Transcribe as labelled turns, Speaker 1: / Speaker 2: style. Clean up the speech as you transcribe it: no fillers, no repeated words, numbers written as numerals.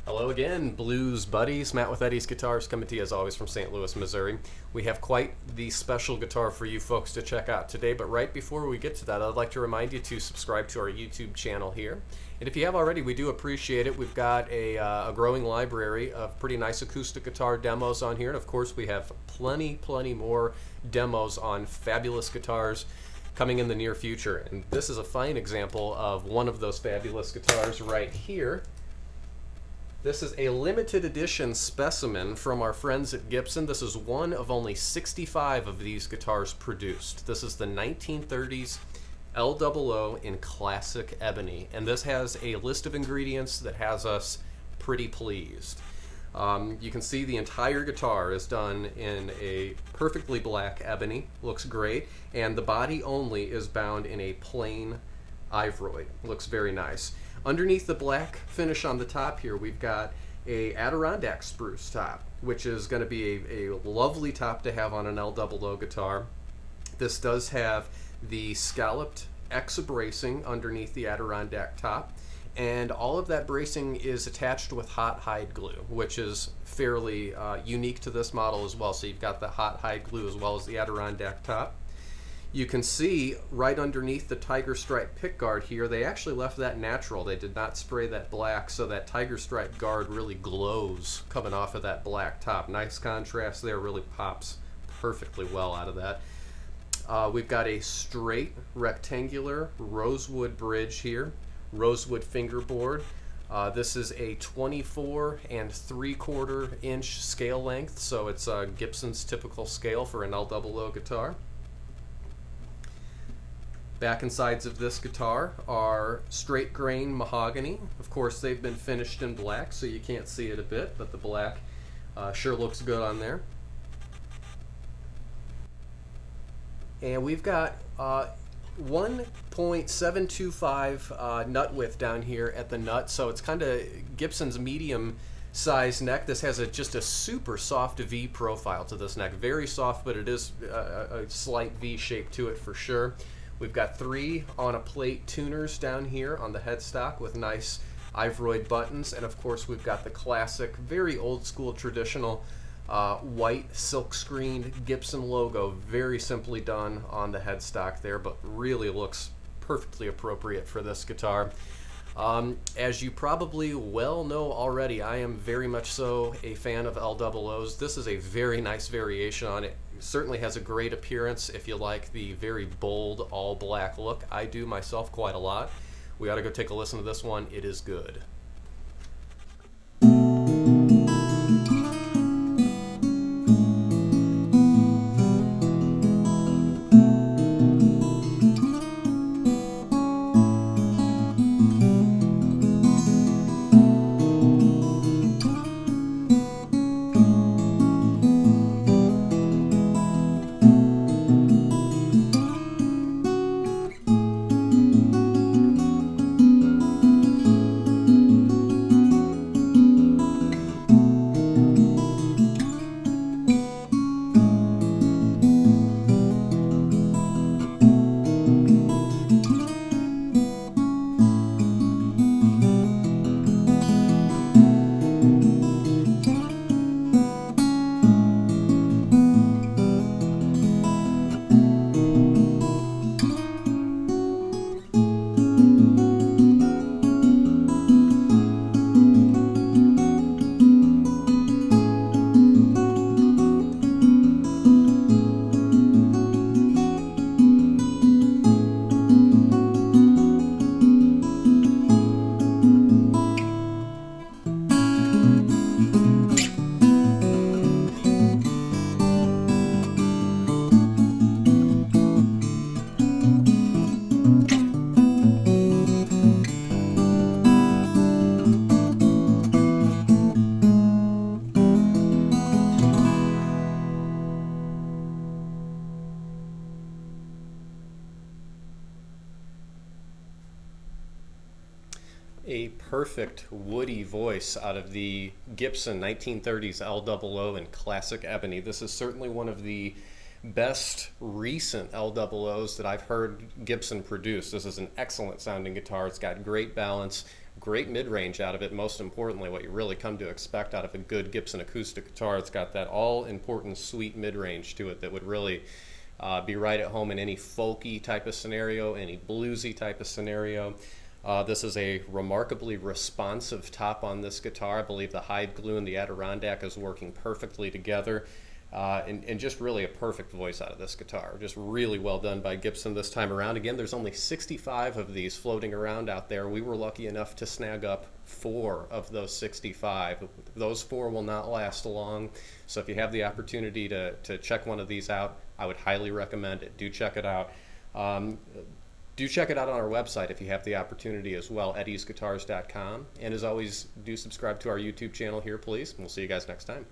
Speaker 1: Hello again, blues buddies. Matt with Eddie's Guitars coming to you as always from St. Louis, Missouri. We have quite the special guitar for you folks to check out today, but right before we get to that, I'd like to remind you to subscribe to our YouTube channel here. And if you have already, we do appreciate it. We've got a growing library of pretty nice acoustic guitar demos on here, and of course we have plenty more demos on fabulous guitars coming in the near future. And this is a fine example of one of those fabulous guitars right here. This is a limited edition specimen from our friends at Gibson. This is one of only 65 of these guitars produced. This is the 1930s L-00 in Classic Ebony, and this has a list of ingredients that has us pretty pleased. You can see the entire guitar is done in a perfectly black ebony, looks great, and the body only is bound in a plain ivory. Looks very nice. Underneath the black finish on the top here, we've got a Adirondack spruce top, which is going to be a lovely top to have on an L-00 guitar. This does have the scalloped X bracing underneath the Adirondack top, and all of that bracing is attached with hot hide glue, which is fairly unique to this model as well. So you've got the hot hide glue as well as the Adirondack top. You can see right underneath the tiger stripe pickguard here, they actually left that natural. They did not spray that black, so that tiger stripe guard really glows coming off of that black top. Nice contrast there, really pops perfectly well out of that. We've got a straight rectangular rosewood bridge here, rosewood fingerboard. This is a 24 3/4 inch scale length, so it's Gibson's typical scale for an L-00 guitar. Back and sides of this guitar are straight grain mahogany. Of course, they've been finished in black, so you can't see it a bit, but the black sure looks good on there. And we've got 1.725 nut width down here at the nut, so it's kind of Gibson's medium size neck. This has just a super soft V profile to this neck. Very soft, but it is a slight V shape to it for sure. We've got 3 on a plate tuners down here on the headstock with nice ivoroid buttons, and of course we've got the classic, very old school traditional white silk screened Gibson logo, very simply done on the headstock there, but really looks perfectly appropriate for this guitar. As you probably well know already, I am very much so a fan of L-00s. This is a very nice variation on it. It certainly has a great appearance if you like the very bold all black look. I do myself quite a lot. We ought to go take a listen to this one. It is good. A perfect woody voice out of the Gibson 1930s L-00 in Classic Ebony. This is certainly one of the best recent L-00s that I've heard Gibson produce. This is an excellent sounding guitar. It's got great balance, great mid-range out of it. Most importantly, what you really come to expect out of a good Gibson acoustic guitar. It's got that all-important sweet mid-range to it that would really be right at home in any folky type of scenario, any bluesy type of scenario. This is a remarkably responsive top on this guitar. I believe the hide glue and the Adirondack is working perfectly together. And just really a perfect voice out of this guitar. Just really well done by Gibson this time around. Again, there's only 65 of these floating around out there. We were lucky enough to snag up 4 of those 65. Those 4 will not last long. So if you have the opportunity to check one of these out, I would highly recommend it. Do check it out. Do check it out on our website if you have the opportunity as well, eddiesguitars.com. And as always, do subscribe to our YouTube channel here, please. And we'll see you guys next time.